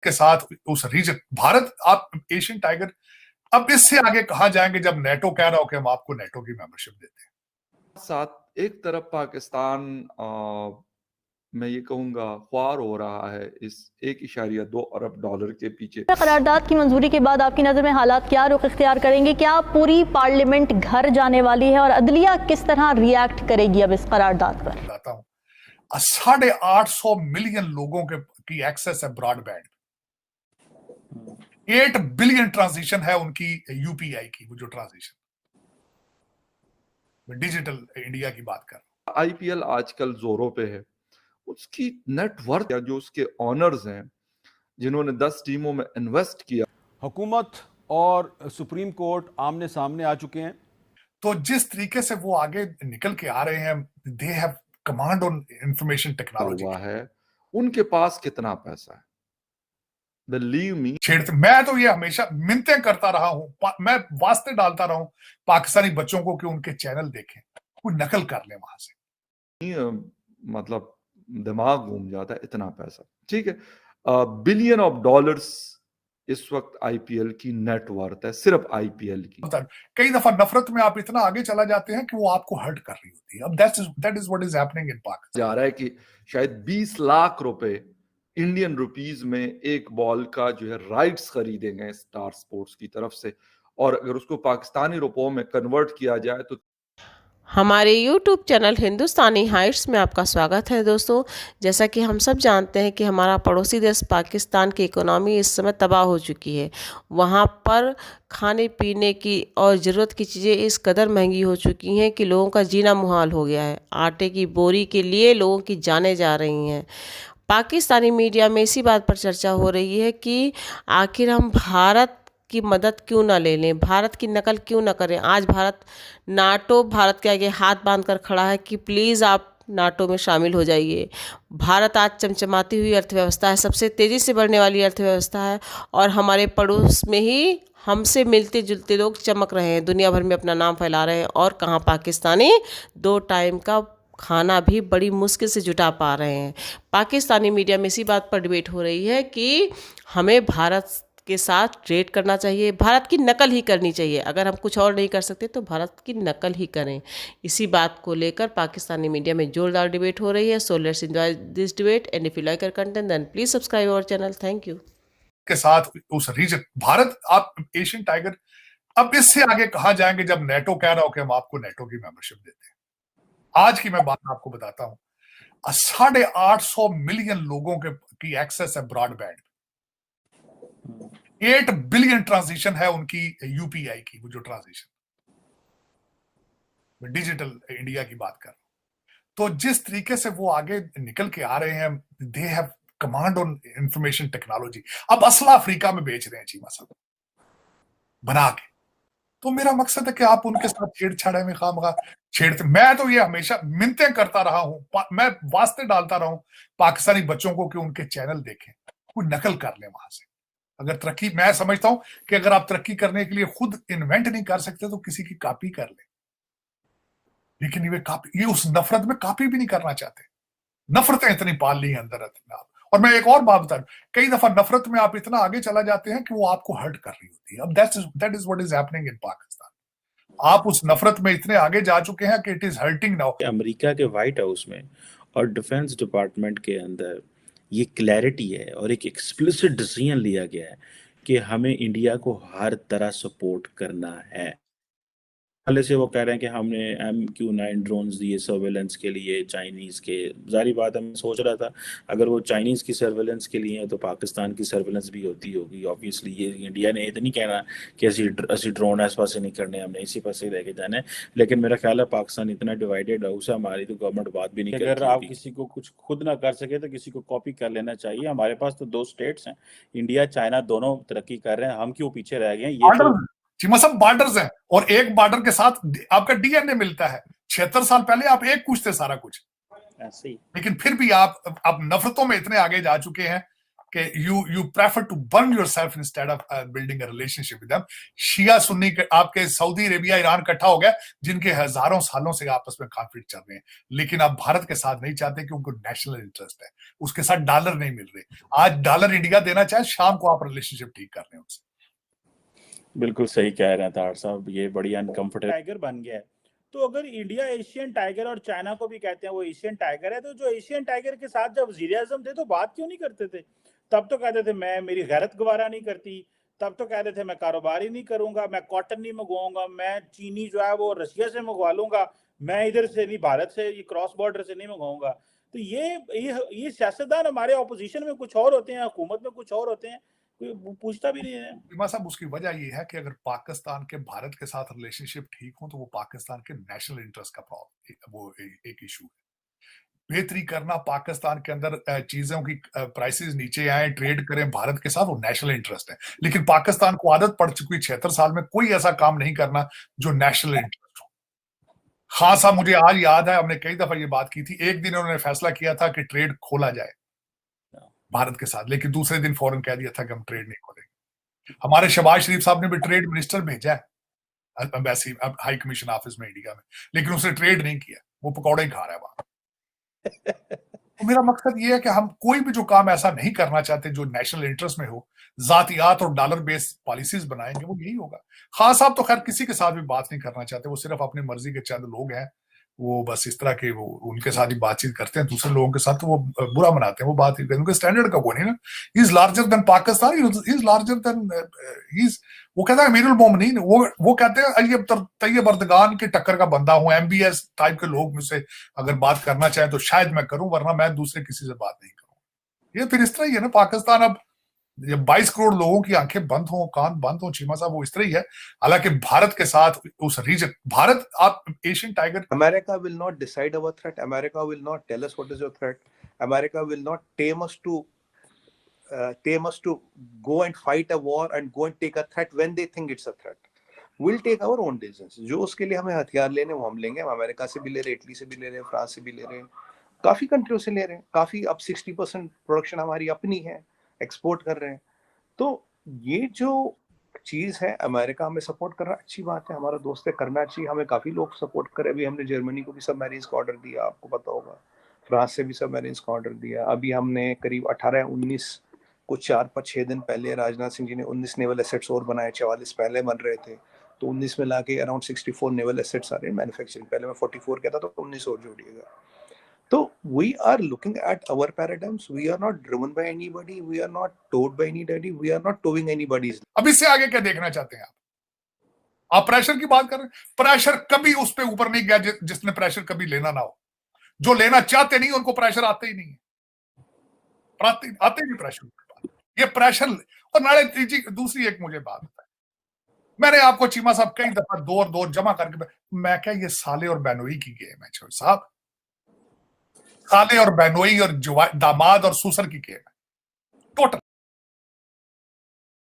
के साथ उस रीजन भारत, आप एशियन टाइगर, अब इससे आगे कहां जाएंगे जब नेटो कह रहा हो कि हम आपको नेटो की मेंबरशिप देते हैं। साथ एक तरफ पाकिस्तान मैं ये कहूंगा ख्वार हो रहा है इस 1.2 अरब डॉलर के पीछे। करारदाद की मंजूरी के बाद आपकी नजर में हालात क्या रुख इख्तियार करेंगे? क्या पूरी पार्लियामेंट घर जाने वाली है और अदलिया किस तरह रिएक्ट करेगी अब इस करारदाद पर? बताता हूं, 850 मिलियन लोगों की एक्सेस है ब्रॉडबैंड, 8 बिलियन ट्रांजिशन है उनकी यूपीआई की, वो जो ट्रांजिशन डिजिटल इंडिया की बात कर रहा हूं। आईपीएल आजकल जोरों पे है, उसकी नेटवर्थ या जो उसके ऑनर्स हैं जिन्होंने 10 टीमों में इन्वेस्ट किया, हुकूमत और सुप्रीम कोर्ट आमने सामने आ चुके हैं। तो जिस तरीके से वो आगे निकल के आ रहे हैं, they have command on information technology हुआ है, उनके पास कितना पैसा है। बिलीव मी, छेड़ते, मैं तो ये हमेशा मिन्नतें करता रहा हूं, मैं वास्ते डालता रहा हूं पाकिस्तानी बच्चों को कि उनके चैनल देखें, कोई नकल कर ले वहां से। मतलब दिमाग घूम जाता है, इतना पैसा। ठीक है, बिलियन ऑफ डॉलर्स इस वक्त आईपीएल की नेटवर्थ है, सिर्फ आईपीएल की। कई दफा नफरत में आप इतना आगे चला जाते हैं कि वो आपको हर्ट कर रही होती है। अब that is what is happening in Pakistan. जा रहा है कि शायद 20 लाख रुपए इंडियन रुपीस में एक बॉल का जो है राइट्स खरीदेंगे स्टार स्पोर्ट्स की तरफ से, और अगर उसको पाकिस्तानी रुपयों में कन्वर्ट किया जाए तो हमारे YouTube चैनल हिंदुस्तानी हाइट्स में आपका स्वागत है दोस्तों। जैसा कि हम सब जानते हैं कि हमारा पड़ोसी देश पाकिस्तान की इकोनॉमी इस समय तबाह हो चुकी है। वहाँ पर खाने पीने की और ज़रूरत की चीज़ें इस कदर महंगी हो चुकी हैं कि लोगों का जीना मुहाल हो गया है। आटे की बोरी के लिए लोगों की जानें जा रही हैं। पाकिस्तानी मीडिया में इसी बात पर चर्चा हो रही है कि आखिर हम भारत की मदद क्यों ना ले लें, भारत की नकल क्यों ना करें। आज नाटो भारत के आगे हाथ बांधकर खड़ा है कि प्लीज़ आप नाटो में शामिल हो जाइए। भारत आज चमचमाती हुई अर्थव्यवस्था है, सबसे तेज़ी से बढ़ने वाली अर्थव्यवस्था है, और हमारे पड़ोस में ही हमसे मिलते जुलते लोग चमक रहे हैं, दुनिया भर में अपना नाम फैला रहे हैं, और कहाँ पाकिस्तानी 2 टाइम का खाना भी बड़ी मुश्किल से जुटा पा रहे हैं। पाकिस्तानी मीडिया में इसी बात पर डिबेट हो रही है कि हमें भारत के साथ ट्रेड करना चाहिए, भारत की नकल ही करनी चाहिए। अगर हम कुछ और नहीं कर सकते तो भारत की नकल ही करें। इसी बात को लेकर पाकिस्तानी मीडिया में जोरदार डिबेट हो रही है। So let's enjoy this debate and if you like our content then please subscribe our channel. Thank you. के साथ उस रीजन भारत, आप एशियन टाइगर, अब इससे आगे कहां जाएंगे जब नेटो कह रहा हो कि हम आपको नेटो की मेंबरशिप देते हैं। आज की मैं बात आपको बताता हूं, 850 मिलियन लोगों की एक्सेस है ब्रॉडबैंड, 8 बिलियन ट्रांजिशन है उनकी यूपीआई की, वो जो ट्रांजिशन डिजिटल इंडिया की बात कर रहा हूं। तो जिस तरीके से वो आगे निकल के आ रहे हैं, they have command on information technology. अब असला अफ्रीका में बेच रहे हैं चीमा साहब बना के। तो मेरा मकसद है कि आप उनके साथ छेड़छाड़ में खामखा छेड़ते, मैं तो ये हमेशा मिन्नतें करता रहा हूं, मैं वास्ते डालता रहा हूं पाकिस्तानी बच्चों को कि उनके चैनल देखें, कोई नकल कर ले वहां से। अगर तरक्की, मैं समझता हूं कि अगर आप तरक्की करने के लिए खुद इन्वेंट नहीं कर सकते तो किसी की कॉपी कर ले, लेकिन ये उस नफरत में कॉपी भी नहीं करना चाहते। नफरतें इतनी पाल ली अंदर आप। और मैं एक और बात बता रहा हूं, कई दफा नफरत में आप इतना आगे चला जाते हैं कि वो आपको हर्ट कर रही होती है। अब that is what is happening in Pakistan. आप उस नफरत में इतने आगे जा चुके हैं कि it is hurting now. America के व्हाइट हाउस में और डिफेंस डिपार्टमेंट के अंदर ये क्लैरिटी है और एक एक्सप्लिसिट डिसीजन लिया गया है कि हमें इंडिया को हर तरह सपोर्ट करना है। पहले से वो कह रहे हैं कि हमने MQ-9 ड्रोन्स दिए सर्वेलेंस के लिए चाइनीज़ के। जारी बात है, मैं सोच रहा था अगर वो चाइनीज़ की सर्वेलेंस के लिए है तो पाकिस्तान की सर्वेलेंस भी होती होगी। ऑब्वियसली ये इंडिया ने इतनी कहना कि असी ड्रोन इस पास से नहीं करने, हमने इसी पास से लेके जाना है। लेकिन मेरा ख्याल है पाकिस्तान इतना डिवाइडेड है, उसे हमारी तो गवर्नमेंट बात भी नहीं करती। अगर आप किसी को कुछ खुद ना कर सके तो किसी को कॉपी कर लेना चाहिए। हमारे पास तो 2 स्टेट्स हैं, इंडिया चाइना दोनों तरक्की कर रहे हैं, हम क्यों पीछे रह गए हैं। ये तो चीमा साहब बॉर्डर्स हैं, और एक बॉर्डर के साथ आपका डीएनए मिलता है। 76 साल पहले आप एक कुछ थे सारा कुछ, ऐसे ही। लेकिन फिर भी आप अब नफरतों में इतने आगे जा चुके हैं कि you prefer to burn yourself instead of building a relationship with them. शिया सुन्नी के आपके सऊदी अरेबिया ईरान इकट्ठा हो गया, जिनके हजारों सालों से आपस में कॉन्फ्लिक्ट चल रहे हैं, लेकिन अब भारत के साथ नहीं चाहते कि उनको नेशनल इंटरेस्ट है, उसके साथ डॉलर नहीं मिल रहे। आज डॉलर इंडिया देना चाहे, शाम को आप रिलेशनशिप ठीक कर रहे हैं उनसे। बिल्कुल सही कह रहे हैं तार साहब, ये बड़ी अनकंफर्टेबल टाइगर बन गया है। तो अगर इंडिया एशियन टाइगर, और चाइना को भी कहते हैं वो एशियन टाइगर है, तो जो एशियन टाइगर के साथ जब वजीर आजम थे तो बात क्यों नहीं करते थे? तब तो कहते थे मैं, मेरी गैरत गवारा नहीं करती, तब तो कहते थे मैं कारोबार ही नहीं करूंगा, मैं कॉटन नहीं मंगवाऊंगा, मैं चीनी जो है वो रशिया से मंगवा लूंगा, मैं इधर से नहीं, भारत से, ये क्रॉस बॉर्डर से नहीं मंगवाऊंगा। तो ये सियासतदान हमारे ऑपोजिशन में कुछ और होते हैं, हुकूमत में कुछ और होते हैं, कोई पूछता भी नहीं है। बीमा साहब, उसकी वजह ये है कि अगर पाकिस्तान के भारत के साथ रिलेशनशिप ठीक हो तो वो पाकिस्तान के नेशनल इंटरेस्ट का प्रॉब्लम, वो एक इशू है। बेहतरी करना, पाकिस्तान के अंदर चीजों की प्राइसेस नीचे आए, ट्रेड करें भारत के साथ, वो नेशनल इंटरेस्ट है। लेकिन पाकिस्तान को आदत पड़ चुकी 76 साल में कोई ऐसा काम नहीं करना जो नेशनल इंटरेस्ट हो। खान साहब, मुझे आज याद है, हमने कई दफा ये बात की थी, एक दिन उन्होंने फैसला किया था कि ट्रेड खोला जाए भारत के साथ, लेकिन दूसरे दिन फौरन कह दिया था कि हम ट्रेड नहीं खोलेंगे। हमारे शहबाज शरीफ साहब ने भी ट्रेड मिनिस्टर भेजा है एम्बेसी, हाई कमीशन ऑफिस में इंडिया में, लेकिन उसने ट्रेड नहीं किया, वो पकौड़े ही खा रहा है वहां। तो मेरा मकसद ये है कि हम कोई भी जो काम ऐसा नहीं करना चाहते जो नेशनल इंटरेस्ट में हो, जातियात और डॉलर बेस्ड पॉलिसीज बनाएंगे, वो यही होगा। खान साहब तो खैर किसी के साथ भी बात नहीं करना चाहते, वो सिर्फ अपनी मर्जी के चंद लोग हैं, वो बस इस तरह के, वो उनके साथ ही बातचीत करते हैं, दूसरे लोगों के साथ तो वो बुरा मनाते हैं, वो बात ही, उनके स्टैंडर्ड का वो नहीं ना। He is larger than Pakistan, he is larger than, वो कहता है अमीरुल मोमिनीन, वो कहते हैं अय्यब तैयब अर्दगान के टक्कर का बंदा हूं, एमबीएस टाइप के लोग मुझसे अगर बात करना चाहे तो शायद मैं करूं, वरना मैं दूसरे किसी से बात नहीं करूं। ये फिर इस तरह ही है ना पाकिस्तान। अब 22 करोड़ लोगों की आंखें बंद हो, कान बंद हो, चीमा साहब, वो इस तरह ही है। हालांकि भारत के साथ उस रीजन, भारत, आप Asian tiger, America will not decide our threat. America will not tell us what is your threat. America will not tame us to go and fight a war and go and take a threat when they think it's a threat. We'll take our own decisions. जो उसके लिए हमें हथियार लेने वो हम लेंगे। हम अमेरिका से भी ले रहे हैं, इटली से भी ले रहे हैं, फ्रांस से भी ले रहे हैं, काफी कंट्रियों से ले रहे हैं, काफी, अब 60% प्रोडक्शन हमारी अपनी है, एक्सपोर्ट कर रहे हैं। तो ये जो चीज है, अमेरिका हमें सपोर्ट कर रहा है, अच्छी बात है, हमारा दोस्त है, करना चाहिए, हमें काफी लोग सपोर्ट करे। अभी हमने जर्मनी को भी सबमरीन्स का ऑर्डर दिया, आपको पता होगा, फ्रांस से भी सबमरीन्स का ऑर्डर दिया। अभी हमने करीब 18-19 कुछ 4-6 दिन पहले राजनाथ सिंह जी ने 19 नेवल एसेट्स और बनाए, 44 पहले बन रहे थे, तो 19 में लाके अराउंड 64 नेवल एसेट्स आ रहे हैं मैन्युफैक्चरिंग। पहले मैं 44 कहता था, तो 19 और जोड़िएगा। तो we are looking at our paradigms. We are not driven by anybody. We are not towed by anybody. We are not towing anybody's. अब इससे आगे क्या देखना चाहते हैं आप प्रेशर की बात कर रहे हैं। प्रेशर कभी उस पे ऊपर नहीं गया जिसने प्रेशर कभी लेना ना हो। जो लेना चाहते नहीं उनको प्रेशर आते ही नहीं है, आते ही नहीं प्रेशर। ये प्रेशर, और नाले तीजी दूसरी एक मुझे बात बताए, मैंने आपको चीमा साहब कई दफा दो जमा करके, मैं क्या ये साले और बहनोई की गेम है साहब, साले और बहनोई और दामाद और सूसर की गेम है टोटल।